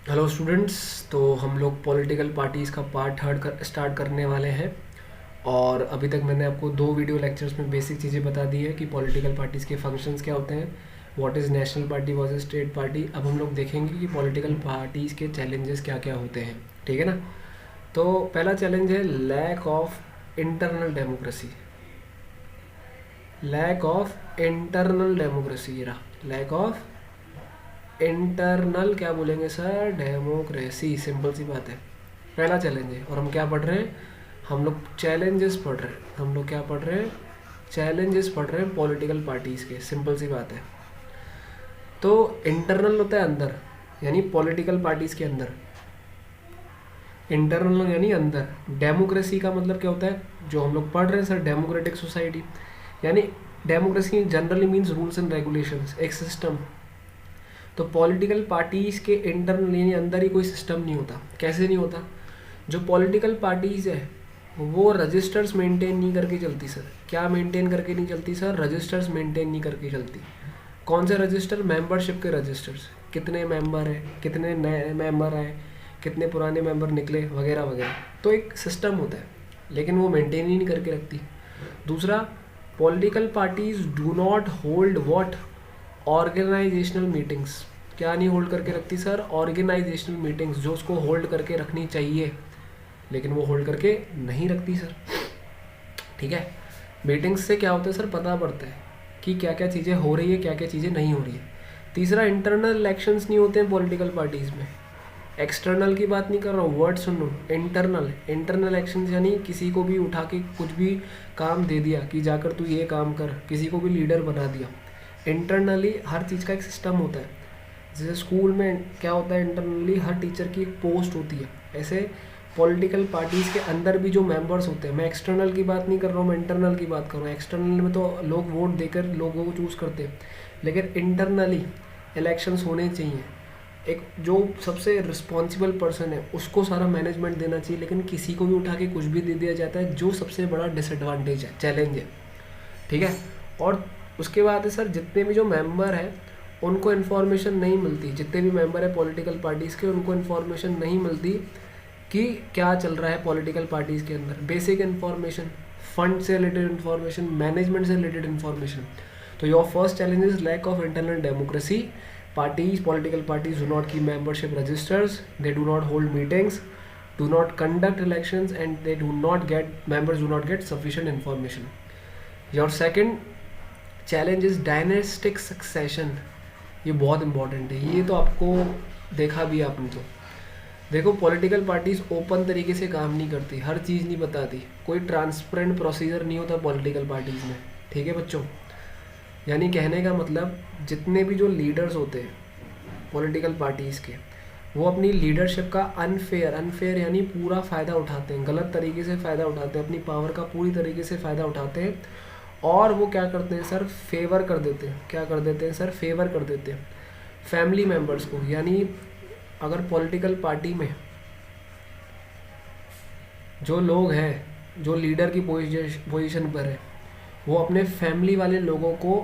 Hello students. तो हम लोग पॉलिटिकल पार्टीज़ का पार्ट थर्ड स्टार्ट करने वाले हैं। और अभी तक मैंने आपको 2 वीडियो लेक्चर्स में बेसिक चीज़ें बता दी है कि पॉलिटिकल पार्टीज़ के फंक्शंस क्या होते हैं, what is national party versus state party. अब हम लोग देखेंगे कि पॉलिटिकल पार्टीज़ के चैलेंजेस क्या क्या होते हैं। ठीक है ना। तो पहला चैलेंज है lack of internal democracy. Lack of internal democracy, lack of internal क्या बोलेंगे सर, डेमोक्रेसी। सिंपल सी बात है, पहला चैलेंज है। और हम क्या पढ़ रहे हैं, हम लोग चैलेंजेस पढ़ रहे हैं। हम लोग क्या पढ़ रहे हैं, चैलेंजेस पढ़ रहे हैं पॉलिटिकल पार्टीज़ के। सिंपल सी बात है। तो इंटरनल होता है अंदर, यानी पॉलिटिकल पार्टीज़ के अंदर। इंटरनल यानी अंदर। डेमोक्रेसी का मतलब क्या होता है, जो हम लोग पढ़ रहे हैं सर, डेमोक्रेटिक सोसाइटी। यानी democracy generally means rules and regulations, एक सिस्टम। तो पॉलिटिकल पार्टीज़ के इंटरनल यानी अंदर ही कोई सिस्टम नहीं होता। कैसे नहीं होता, जो पॉलिटिकल पार्टीज़ है वो रजिस्टर्स मेंटेन नहीं करके चलती सर। क्या मेंटेन करके नहीं चलती सर, रजिस्टर्स मेंटेन नहीं करके चलती। कौन से रजिस्टर, मेंबरशिप के रजिस्टर्स। कितने मेंबर हैं, कितने नए मेंबर आए, कितने पुराने मेंबर निकले, वगैरह वगैरह। तो एक सिस्टम होता है, लेकिन वो मेंटेन ही नहीं करके रखती। दूसरा, political parties do not hold what, organisational meetings. क्या नहीं होल्ड करके रखती सर, ऑर्गेनाइजेशनल मीटिंग्स, जो उसको होल्ड करके रखनी चाहिए, लेकिन वो होल्ड करके नहीं रखती सर। ठीक है। मीटिंग्स से क्या होता है सर, पता पड़ता है कि क्या क्या चीज़ें हो रही है, क्या क्या चीज़ें नहीं हो रही है। तीसरा, इंटरनल इलेक्शंस नहीं होते हैं पॉलिटिकल पार्टीज़ में। एक्सटर्नल की बात नहीं कर रहा हूँ, वर्ड सुनो। इंटरनल, इंटरनल एक्शंस यानी किसी को भी उठा के कुछ भी काम दे दिया कि जाकर तू ये काम कर, किसी को भी लीडर बना दिया। इंटरनली हर चीज़ का एक सिस्टम होता है। जैसे स्कूल में क्या होता है, इंटरनली हर टीचर की एक पोस्ट होती है, ऐसे पॉलिटिकल पार्टीज़ के अंदर भी जो मेंबर्स होते हैं। मैं एक्सटर्नल की बात नहीं कर रहा हूँ, मैं इंटरनल की बात कर रहा हूँ। एक्सटर्नल में तो लोग वोट देकर लोगों को चूज़ करते हैं, लेकिन इंटरनली इलेक्शंस होने चाहिए। एक जो सबसे रिस्पॉन्सिबल पर्सन है उसको सारा मैनेजमेंट देना चाहिए, लेकिन किसी को भी उठा के कुछ भी दे दिया जाता है, जो सबसे बड़ा डिसएडवांटेज है, चैलेंज है। ठीक है। और उसके बाद है सर, जितने भी जो मेंबर हैं उनको इन्फॉर्मेशन नहीं मिलती। जितने भी मेंबर है पॉलिटिकल पार्टीज़ के, उनको इन्फॉर्मेशन नहीं मिलती कि क्या चल रहा है पॉलिटिकल पार्टीज़ के अंदर। बेसिक इन्फॉर्मेशन, फंड से रिलेटेड इन्फॉर्मेशन, मैनेजमेंट से रिलेटेड इन्फॉर्मेशन। तो your first challenge is lack of internal democracy. Parties, political parties do not keep membership registers, they do not hold meetings, do not conduct elections, and they do not get, members do not get sufficient information. Your second challenge is dynastic succession. ये बहुत important है, ये तो आपको देखा भी है आपने। तो देखो, पॉलिटिकल पार्टीज ओपन तरीके से काम नहीं करती, हर चीज़ नहीं बताती, कोई ट्रांसपेरेंट प्रोसीजर नहीं होता पॉलिटिकल पार्टीज़ में। ठीक है बच्चों, यानी कहने का मतलब, जितने भी जो लीडर्स होते हैं पॉलिटिकल पार्टीज़ के, वो अपनी लीडरशिप का अनफेयर यानी पूरा फ़ायदा उठाते हैं, गलत तरीके से फ़ायदा उठाते हैं, अपनी पावर का पूरी तरीके से फ़ायदा उठाते हैं। और वो क्या करते हैं सर, फेवर कर देते हैं। क्या कर देते हैं सर, फेवर कर देते हैं फैमिली मेम्बर्स को। यानी अगर पॉलिटिकल पार्टी में जो लोग हैं, जो लीडर की पोजीशन पर है, वो अपने फैमिली वाले लोगों को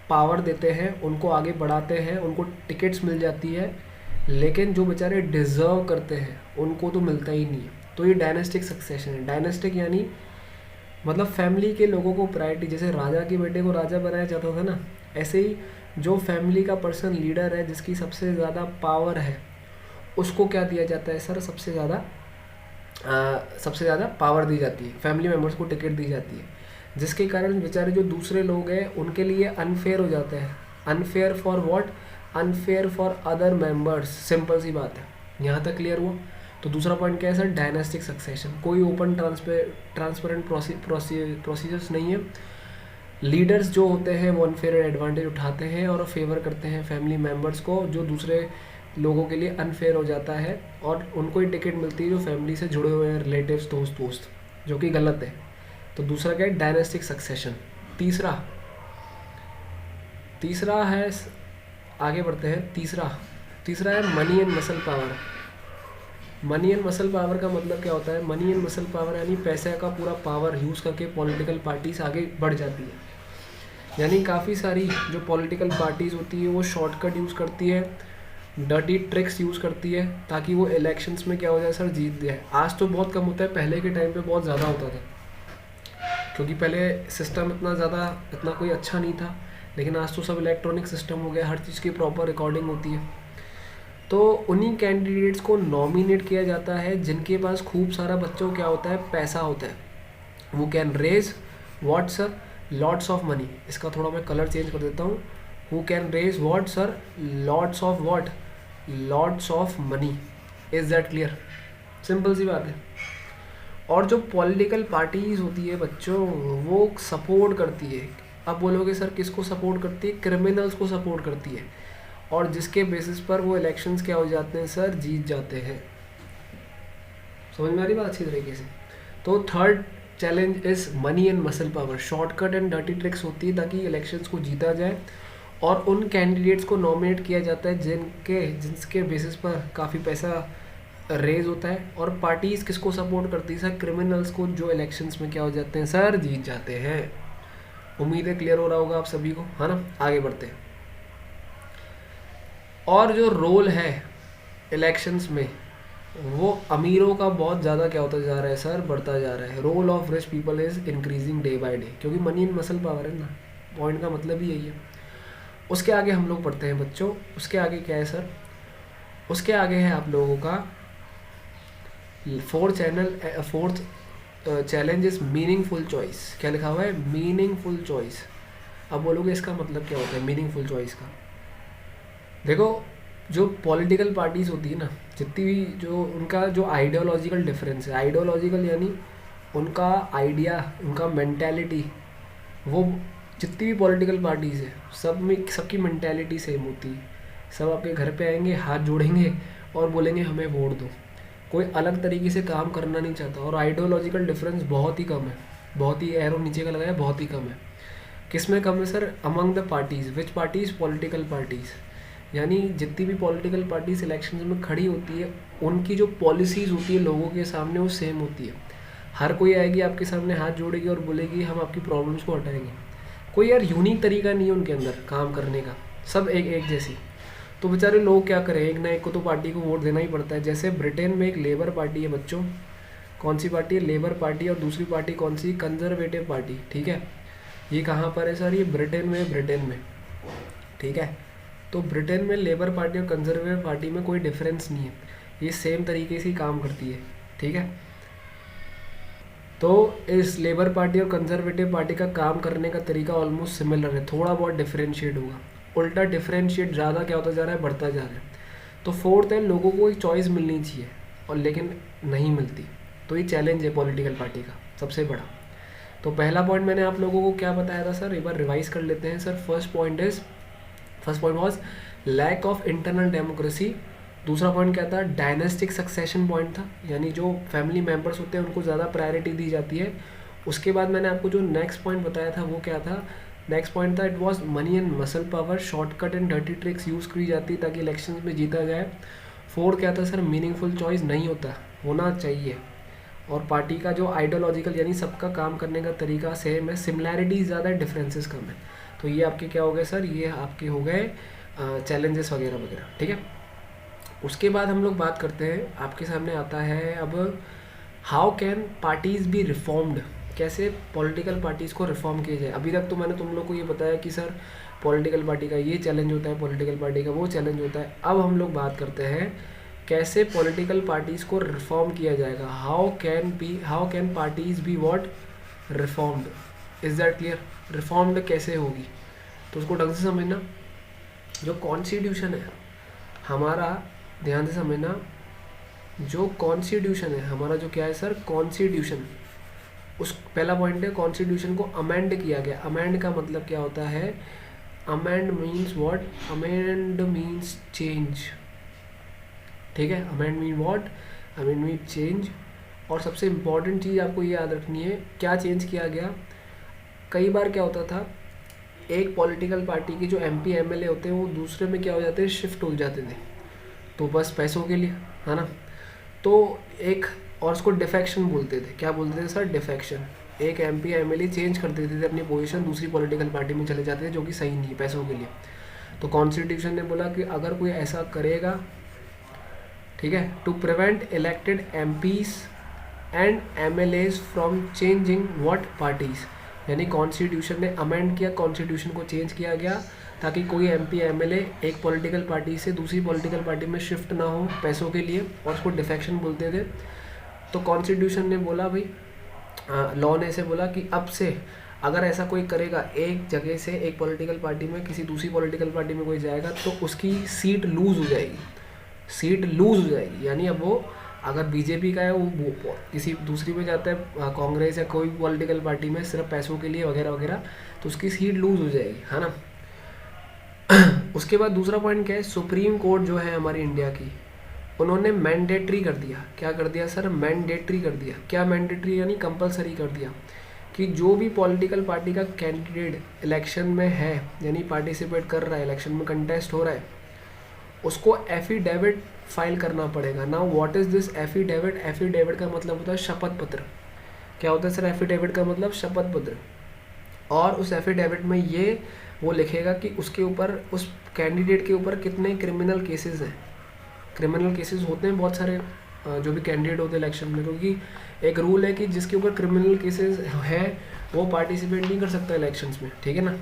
पावर देते हैं, उनको आगे बढ़ाते हैं, उनको टिकट्स मिल जाती है, लेकिन जो बेचारे डिज़र्व करते हैं उनको तो मिलता ही नहीं है। तो ये डायनेस्टिक सक्सेशन है। डायनेस्टिक यानी मतलब फैमिली के लोगों को प्रायोरिटी। जैसे राजा के बेटे को राजा बनाया जाता था ना, ऐसे ही जो फैमिली का पर्सन लीडर है, जिसकी सबसे ज़्यादा पावर है, उसको क्या दिया जाता है सर, सबसे ज़्यादा पावर दी जाती है, फैमिली मेम्बर्स को टिकट दी जाती है, जिसके कारण बेचारे जो दूसरे लोग हैं उनके लिए अनफेयर हो जाता है। Unfair for what, unfair for other members. Simple सी बात है, यहाँ तक क्लियर हुआ। तो दूसरा पॉइंट क्या है सर, डायनेस्टिक सक्सेशन। कोई ओपन ट्रांसपेरेंट प्रोसीजर्स नहीं है। लीडर्स जो होते हैं वो अनफेयर एडवांटेज उठाते हैं और फेवर करते हैं फैमिली मेम्बर्स को, जो दूसरे लोगों के लिए अनफेयर हो जाता है, और उनको ही टिकट मिलती है जो फैमिली से जुड़े हुए हैं, रिलेटिव्स, दोस्त, जो कि गलत है। तो दूसरा क्या है, डायनेस्टिक सक्सेशन। तीसरा है, आगे बढ़ते हैं। तीसरा है money and muscle power. Money and muscle power का मतलब क्या होता है, मनी एंड मसल पावर यानी पैसे का पूरा पावर यूज़ करके पॉलिटिकल पार्टीज आगे बढ़ जाती है। यानी काफ़ी सारी जो पॉलिटिकल पार्टीज़ होती है वो शॉर्टकट यूज़ करती है डर्टी ट्रिक्स यूज़ करती है ताकि वो इलेक्शंस में क्या हो जाए सर, जीत जाए। आज तो बहुत कम होता है, पहले के टाइम पे बहुत ज़्यादा होता था, क्योंकि पहले सिस्टम इतना कोई अच्छा नहीं था। लेकिन आज तो सब इलेक्ट्रॉनिक सिस्टम हो गया, हर चीज़ की प्रॉपर रिकॉर्डिंग होती है। तो उन्हीं कैंडिडेट्स को नॉमिनेट किया जाता है जिनके पास खूब सारा बच्चों क्या होता है, पैसा होता है। वो can raise what sir, lots of money. इसका थोड़ा मैं कलर चेंज कर देता हूँ। Who can raise what sir, lots of what, lots of money. Is that clear? Simple सी बात है। और जो पॉलिटिकल पार्टीज होती है बच्चों, वो सपोर्ट करती है। अब बोलोगे सर किसको सपोर्ट करती है? क्रिमिनल्स को सपोर्ट करती है, और जिसके बेसिस पर वो इलेक्शंस क्या हो जाते हैं सर, जीत जाते हैं। समझ में आ रही बात अच्छी तरीके से? तो third challenge is money and muscle power. Shortcut and dirty tricks होती है ताकि इलेक्शंस को जीता जाए, और उन कैंडिडेट्स को नॉमिनेट किया जाता है जिसके बेसिस पर काफ़ी पैसा रेज होता है। और पार्टीज किसको सपोर्ट करती है सर? क्रिमिनल्स को, जो इलेक्शंस में क्या हो जाते हैं सर, जीत जाते हैं। उम्मीद है क्लियर हो रहा होगा आप सभी को, है ना? आगे बढ़ते हैं। और जो रोल है इलेक्शंस में, वो अमीरों का बहुत ज़्यादा क्या होता जा रहा है सर, बढ़ता जा रहा है। Role of rich people is increasing day by day, क्योंकि मनी एंड मसल पावर है ना, पॉइंट का मतलब ही यही है। उसके आगे हम लोग पढ़ते हैं बच्चों, उसके आगे क्या है सर? उसके आगे है आप लोगों का fourth challenge is meaningful choice. क्या लिखा हुआ है? Meaningful choice. अब बोलोगे इसका मतलब क्या होता है मीनिंगफुल चॉइस का? देखो, जो पॉलिटिकल पार्टीज होती है ना, जितनी भी, जो उनका जो आइडियोलॉजिकल डिफरेंस है, आइडियोलॉजिकल यानी उनका आइडिया, उनका मेंटालिटी, वो जितनी भी पॉलिटिकल पार्टीज है सब में सबकी मेंटालिटी सेम होती है। सब आपके घर पे आएंगे, हाथ जोड़ेंगे और बोलेंगे हमें वोट दो। कोई अलग तरीके से काम करना नहीं चाहता, और आइडियोलॉजिकल डिफरेंस बहुत ही कम है, बहुत ही, एरो नीचे का लगाया, बहुत ही कम है। किस में कम है sir? Among the parties. Which parties? Political parties. यानी जितनी भी पॉलिटिकल पार्टीज इलेक्शन में खड़ी होती है, उनकी जो पॉलिसीज़ होती है लोगों के सामने वो सेम होती है। हर कोई आएगी आपके सामने, हाथ जोड़ेगी और बोलेगी हम आपकी प्रॉब्लम्स को हटाएंगे। कोई यार यूनिक तरीका नहीं है उनके अंदर काम करने का, सब एक जैसी। तो बेचारे लोग क्या करें, एक ना एक को तो पार्टी को वोट देना ही पड़ता है। जैसे ब्रिटेन में एक लेबर पार्टी है बच्चों। कौन सी पार्टी है? Labour party. और दूसरी पार्टी कौन सी? Conservative party. ठीक है, ये कहाँ पर है सर? ये ब्रिटेन में, ब्रिटेन में। ठीक है, तो ब्रिटेन में लेबर पार्टी और कंजर्वेटिव पार्टी में कोई डिफरेंस नहीं है, ये सेम तरीके से ही काम करती है। ठीक है, तो इस लेबर पार्टी और कंजर्वेटिव पार्टी का काम करने का तरीका ऑलमोस्ट सिमिलर है, थोड़ा बहुत डिफरेंशिएट होगा। उल्टा डिफरेंशिएट ज़्यादा क्या होता जा रहा है, बढ़ता जा रहा है। तो फोर्थ है, लोगों को एक चॉइस मिलनी चाहिए और लेकिन नहीं मिलती। तो ये चैलेंज है पॉलिटिकल पार्टी का सबसे बड़ा। तो पहला पॉइंट मैंने आप लोगों को क्या बताया था सर, एक बार रिवाइज कर लेते हैं sir. First point was lack of internal democracy. दूसरा पॉइंट क्या था? डायनेस्टिक सक्सेशन पॉइंट था, यानी जो फैमिली मेम्बर्स होते हैं उनको ज़्यादा प्रायोरिटी दी जाती है। उसके बाद मैंने आपको जो नेक्स्ट पॉइंट बताया था वो क्या था? नेक्स्ट पॉइंट था, it was money and muscle power. Shortcut and dirty tricks use की जाती है ताकि इलेक्शंस में जीता जाए। फोर्थ क्या था सर? मीनिंगफुल चॉइस नहीं होता, होना चाहिए। और पार्टी का जो आइडियोलॉजिकल यानी सबका काम करने का तरीका सेम है, सिमिलैरिटीज ज़्यादा है, डिफरेंसेस कम है। तो ये आपके क्या हो गए सर? ये आपके हो गए चैलेंजेस वगैरह वगैरह। ठीक है, उसके बाद हम लोग बात करते हैं, आपके सामने आता है अब how can parties B reformed. कैसे पॉलिटिकल पार्टीज़ को रिफॉर्म किया जाए। अभी तक तो मैंने तुम लोग को ये बताया कि सर पॉलिटिकल पार्टी का ये चैलेंज होता है, पॉलिटिकल पार्टी का वो चैलेंज होता है। अब हम लोग बात करते हैं कैसे पॉलिटिकल पार्टीज़ को रिफॉर्म किया जाएगा। How can parties be what reformed. Is that clear? Reformed कैसे होगी, तो उसको ढंग से समझना। जो कॉन्स्टिट्यूशन है हमारा, ध्यान से समझना, जो कॉन्स्टिट्यूशन है हमारा, जो क्या है सर? कॉन्स्टिट्यूशन। उस पहला पॉइंट है, कॉन्स्टिट्यूशन को अमेंड किया गया। अमेंड का मतलब क्या होता है? Amend means what? Amend means change. ठीक है, amend mean what? Amend mean change. और सबसे इम्पॉर्टेंट चीज़ आपको ये याद रखनी है, क्या चेंज किया गया। कई बार क्या होता था, एक पॉलिटिकल पार्टी के जो MP MLA होते हैं वो दूसरे में क्या हो जाते हैं, शिफ्ट हो जाते थे, तो बस पैसों के लिए, है ना। तो एक, और उसको डिफेक्शन बोलते थे। क्या बोलते थे सर? डिफेक्शन। एक MP MLA चेंज कर देते थे अपनी पोजीशन, दूसरी पॉलिटिकल पार्टी में चले जाते थे, जो कि सही नहीं है पैसों के लिए। तो कॉन्स्टिट्यूशन ने बोला कि अगर कोई ऐसा करेगा, ठीक है, to prevent elected MPs and MLAs from changing what parties, यानी कॉन्स्टिट्यूशन ने अमेंड किया, कॉन्स्टिट्यूशन को चेंज किया गया ताकि कोई MP MLA एक पॉलिटिकल पार्टी से दूसरी पॉलिटिकल पार्टी में शिफ्ट ना हो पैसों के लिए, और उसको डिफेक्शन बोलते थे। तो कॉन्स्टिट्यूशन ने बोला भाई, लॉ ने ऐसे बोला कि अब से अगर ऐसा कोई करेगा, एक जगह से एक पॉलिटिकल पार्टी में किसी दूसरी पॉलिटिकल पार्टी में कोई जाएगा तो उसकी सीट लूज़ हो जाएगी, सीट लूज़ हो जाएगी। यानी अब वो अगर बीजेपी का है वो किसी दूसरी में जाता है, कांग्रेस या कोई पॉलिटिकल पार्टी में सिर्फ पैसों के लिए वगैरह वगैरह, तो उसकी सीट लूज़ हो जाएगी, है ना। उसके बाद दूसरा पॉइंट क्या है, सुप्रीम कोर्ट जो है हमारी इंडिया की, उन्होंने मैंडेटरी कर दिया। क्या कर दिया सर? मैंडेटरी कर दिया। क्या मैंडेटरी? यानी कंपलसरी कर दिया कि जो भी पॉलिटिकल पार्टी का कैंडिडेट इलेक्शन में है, यानी पार्टिसिपेट कर रहा है, इलेक्शन में कंटेस्ट हो रहा है, उसको एफिडेविट फाइल करना पड़ेगा। Now what is this affidavit? Affidavit का मतलब होता है शपथ पत्र। क्या होता है सर एफिडेविट का मतलब? शपथ पत्र। और उस एफिडेविट में ये वो लिखेगा कि उसके ऊपर, उस कैंडिडेट के ऊपर कितने क्रिमिनल केसेस हैं। क्रिमिनल केसेस होते हैं बहुत सारे जो भी कैंडिडेट होते हैं इलेक्शन में, क्योंकि एक रूल है कि जिसके ऊपर क्रिमिनल केसेस हैं वो पार्टिसिपेट नहीं कर सकता इलेक्शंस में, ठीक है ना।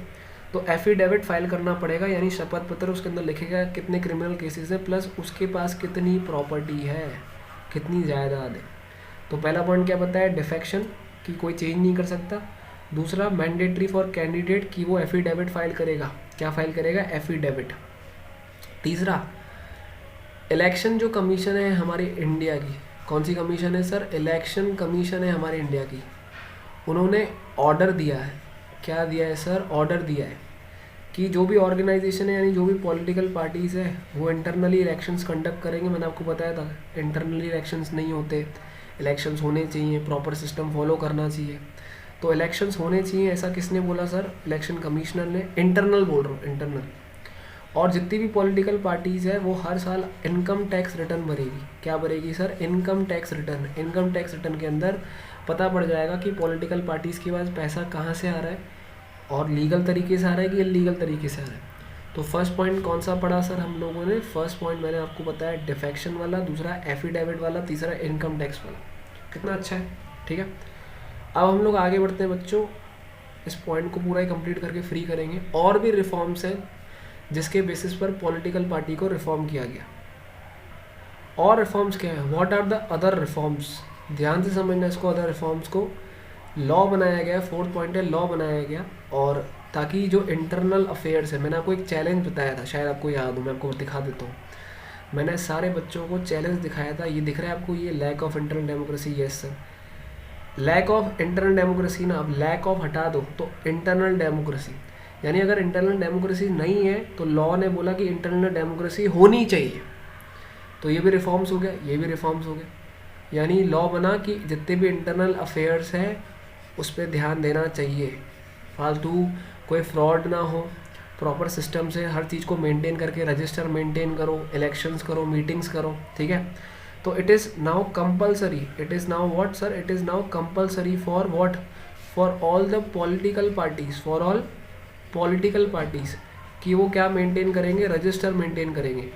तो एफिडेविट फाइल करना पड़ेगा, यानी शपथ पत्र, उसके अंदर लिखेगा कितने क्रिमिनल केसेस हैं प्लस उसके पास कितनी प्रॉपर्टी है, कितनी जायदाद है। तो पहला पॉइंट क्या बताया? डिफेक्शन, कि कोई चेंज नहीं कर सकता। दूसरा मैंडेटरी फॉर कैंडिडेट कि वो एफिडेविट फाइल करेगा। क्या फाइल करेगा? एफिडेविट। तीसरा, इलेक्शन जो कमीशन है हमारी इंडिया की, कौन सी कमीशन है सर? इलेक्शन कमीशन है हमारी इंडिया की। उन्होंने ऑर्डर दिया है। क्या दिया है सर? ऑर्डर दिया है कि जो भी ऑर्गेनाइजेशन है, यानी जो भी पॉलिटिकल पार्टीज़ है, वो इंटरनली इलेक्शंस कंडक्ट करेंगे। मैंने आपको बताया था इंटरनली इलेक्शंस नहीं होते, इलेक्शंस होने चाहिए, प्रॉपर सिस्टम फॉलो करना चाहिए। तो इलेक्शंस होने चाहिए, ऐसा किसने बोला सर? इलेक्शन कमिश्नर ने। इंटरनल बोल रहा हूँ, इंटरनल। और जितनी भी पॉलिटिकल पार्टीज़ है वो हर साल इनकम टैक्स रिटर्न भरेगी। क्या भरेगी sir? Income tax return. Income tax return के अंदर पता पड़ जाएगा कि पॉलिटिकल पार्टीज़ के पास पैसा कहाँ से आ रहा है, और लीगल तरीके से आ रहा है कि इलीगल तरीके से आ रहा है। तो फर्स्ट पॉइंट कौन सा पढ़ा सर हम लोगों ने? फर्स्ट पॉइंट मैंने आपको बताया डिफेक्शन वाला, दूसरा एफिडेविट वाला, तीसरा इनकम टैक्स वाला। कितना अच्छा है, ठीक है। अब हम लोग आगे बढ़ते हैं बच्चों, इस पॉइंट को पूरा ही कंप्लीट करके फ्री करेंगे। और भी रिफॉर्म्स हैं जिसके बेसिस पर पॉलिटिकल पार्टी को रिफॉर्म किया गया। और रिफॉर्म्स क्या है? What are the other reforms? ध्यान से समझना इसको, अदर रिफॉर्म्स को। लॉ बनाया गया, फोर्थ पॉइंट है लॉ बनाया गया, और ताकि जो इंटरनल अफेयर्स है, मैंने आपको एक चैलेंज बताया था, शायद आपको याद हो, मैं आपको दिखा देता हूँ। मैंने सारे बच्चों को चैलेंज दिखाया था, ये दिख रहा है आपको, ये lack of internal democracy. Yes sir, lack of internal democracy ना, अब लैक ऑफ हटा दो तो इंटरनल डेमोक्रेसी, यानी अगर इंटरनल डेमोक्रेसी नहीं है तो लॉ ने बोला कि इंटरनल डेमोक्रेसी होनी चाहिए। तो ये भी रिफॉर्म्स हो गया, ये भी रिफॉर्म्स हो गए। यानी लॉ बना कि जितने भी इंटरनल अफेयर्स हैं उस पर ध्यान देना चाहिए, फालतू कोई फ्रॉड ना हो, प्रॉपर सिस्टम से हर चीज़ को मेंटेन करके रजिस्टर मेंटेन करो, इलेक्शंस करो, मीटिंग्स करो, ठीक है। तो it is now compulsory, it is now what sir? It is now compulsory for what? For all the political parties, for all political parties, कि वो क्या मेंटेन करेंगे? रजिस्टर मेंटेन करेंगे।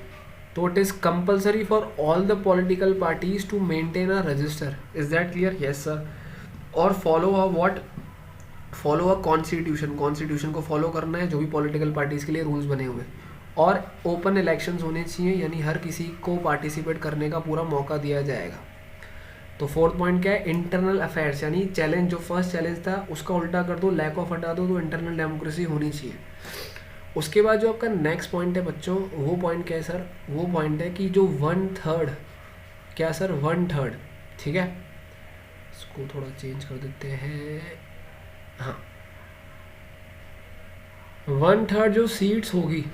तो it is compulsory for all the political parties to maintain a register. Is that clear? Yes sir. और follow a what? Follow a constitution, constitution को follow करना है, जो भी पॉलिटिकल पार्टीज़ के लिए रूल्स बने हुए हैं। और ओपन इलेक्शंस होने चाहिए, यानी हर किसी को पार्टिसिपेट करने का पूरा मौका दिया जाएगा। तो फोर्थ पॉइंट क्या है? इंटरनल अफेयर्स, यानी चैलेंज, जो फर्स्ट चैलेंज था उसका उल्टा कर दो, लैक ऑफ हटा दो, तो इंटरनल डेमोक्रेसी होनी चाहिए। उसके बाद जो आपका नेक्स्ट पॉइंट है बच्चों, वो पॉइंट क्या है सर? वो पॉइंट है कि जो 1/3, क्या सर? 1/3, ठीक है। इसको थोड़ा चेंज कर देते हैं, हाँ, 1/3 जो सीट्स होगी,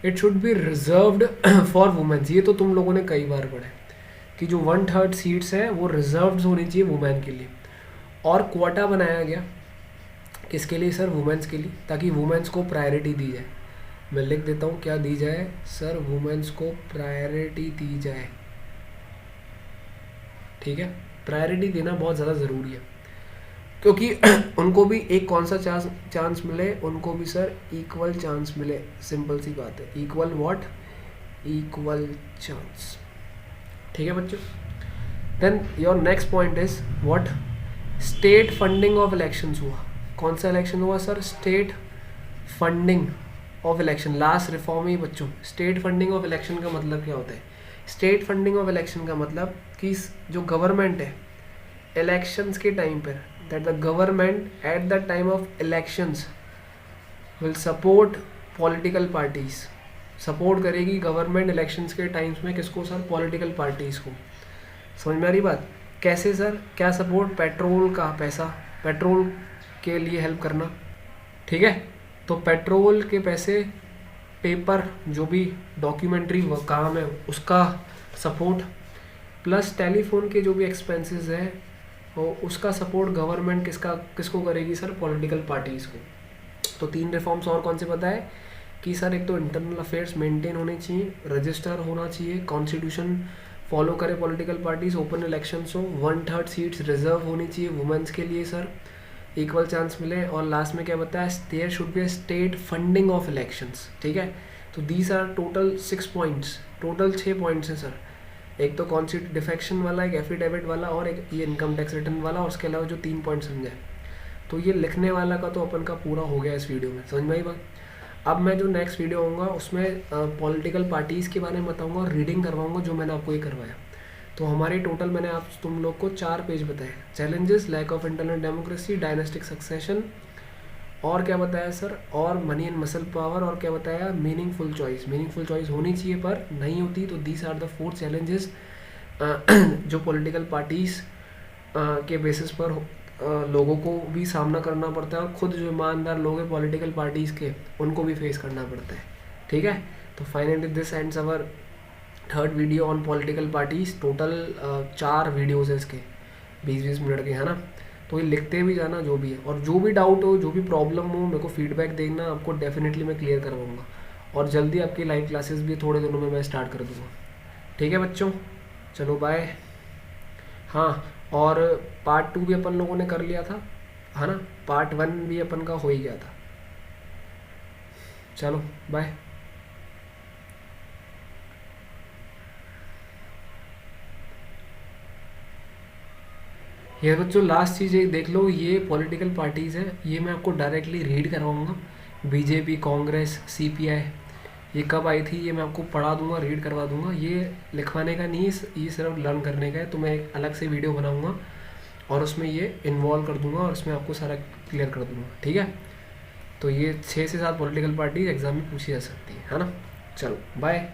it should be reserved for womens. ये तो तुम लोगों ने कई बार पढ़ा है कि जो 1/3 सीट्स है वो रिजर्व्ड होनी चाहिए वुमेन के लिए। और क्वाटा बनाया गया किसके लिए सर? वुमेन्स के लिए, ताकि वुमेन्स को प्रायोरिटी दी जाए। मैं लिख देता हूँ, क्या दी जाए सर? वुमेन्स को प्रायोरिटी दी जाए, ठीक है। प्रायोरिटी देना बहुत ज़्यादा ज़रूरी है। क्योंकि उनको भी एक कौन सा चांस मिले, उनको भी सर इक्वल चांस मिले, सिंपल सी बात है, इक्वल व्हाट, इक्वल चांस। ठीक है बच्चों। Then your next point is what, state funding of elections हुआ। कौन सा इलेक्शन हुआ sir, state funding of election, last reform ही बच्चों। स्टेट फंडिंग ऑफ इलेक्शन का मतलब क्या होता है, स्टेट फंडिंग ऑफ इलेक्शन का मतलब कि जो गवर्नमेंट है इलेक्शंस के टाइम पर, that the government at the time of elections will support political parties, support करेगी गवर्नमेंट इलेक्शंस के टाइम्स में किसको सर, पॉलिटिकल पार्टीज को। समझ में आ रही बात, कैसे सर, क्या सपोर्ट, पेट्रोल का पैसा, पेट्रोल के लिए हेल्प करना, ठीक है, तो पेट्रोल के पैसे, पेपर जो भी डॉक्यूमेंट्री काम है उसका सपोर्ट, प्लस टेलीफोन के जो भी एक्सपेंसेस है वो उसका सपोर्ट गवर्नमेंट किसको करेगी सर, पॉलिटिकल पार्टीज़ को। तो 3 रिफॉर्म्स और कौन से पता है कि सर, एक तो इंटरनल अफेयर्स मेंटेन होने चाहिए, रजिस्टर होना चाहिए, कॉन्स्टिट्यूशन फॉलो करे पॉलिटिकल पार्टीज, ओपन इलेक्शंस हो, 1/3 सीट्स रिजर्व होनी चाहिए वुमेंस के लिए सर, इक्वल चांस मिले, और लास्ट में क्या बताया, there should be state funding of elections. ठीक है, तो these are total 6 points, total 6 points हैं सर। एक तो कॉन्स्टिट्यूट डिफेक्शन वाला, एक एफिडेविट वाला, और एक ये इनकम टैक्स रिटर्न वाला, और उसके अलावा जो 3 पॉइंट समझे। तो ये लिखने वाला का तो अपन का पूरा हो गया इस वीडियो में, समझ में आई बात। अब मैं जो नेक्स्ट वीडियो आऊँगा उसमें पॉलिटिकल पार्टीज़ के बारे में बताऊँगा और रीडिंग करवाऊँगा जो मैंने आपको ये करवाया। तो हमारे टोटल मैंने आप तुम लोग को 4 पेज बताए, challenges, lack of internal democracy, dynastic succession, और क्या बताया सर, और मनी एंड मसल पावर, और क्या बताया, मीनिंगफुल चॉइस। मीनिंगफुल चॉइस होनी चाहिए पर नहीं होती, तो दीज आर द 4 चैलेंजेस जो पॉलिटिकल पार्टीज़ के बेसिस पर लोगों को भी सामना करना पड़ता है, और खुद जो ईमानदार लोग हैं पॉलिटिकल पार्टीज़ के उनको भी फेस करना पड़ता है। ठीक है, तो finally this ends our 3rd video on political parties. Total 4 videos है इसके, 20-20 मिनट के, है ना। तो ये लिखते भी जाना जो भी है, और जो भी डाउट हो, जो भी प्रॉब्लम हो, मेरे को फीडबैक देना, आपको डेफिनेटली मैं क्लियर करवाऊँगा, और जल्दी आपकी लाइव क्लासेस भी थोड़े दिनों में मैं स्टार्ट कर दूँगा। ठीक है बच्चों, चलो बाय। हाँ, और पार्ट 2 भी अपन लोगों ने कर लिया था, है ना, पार्ट 1 भी अपन का हो ही गया था। चलो बाय। ये बच्चों लास्ट चीज़ एक देख लो, ये पॉलिटिकल पार्टीज़ है, ये मैं आपको डायरेक्टली रीड करवाऊँगा। बीजेपी, कांग्रेस, सीपीआई, ये कब आई थी ये मैं आपको पढ़ा दूंगा, रीड करवा दूंगा। ये लिखवाने का नहीं, ये सिर्फ लर्न करने का है। तो मैं एक अलग से वीडियो बनाऊंगा और उसमें ये इन्वॉल्व कर दूंगा और उसमें आपको सारा क्लियर कर दूंगा। ठीक है, तो ये 6 से 7 पॉलिटिकल पार्टी एग्जाम में पूछी जा सकती है ना। चलो बाय।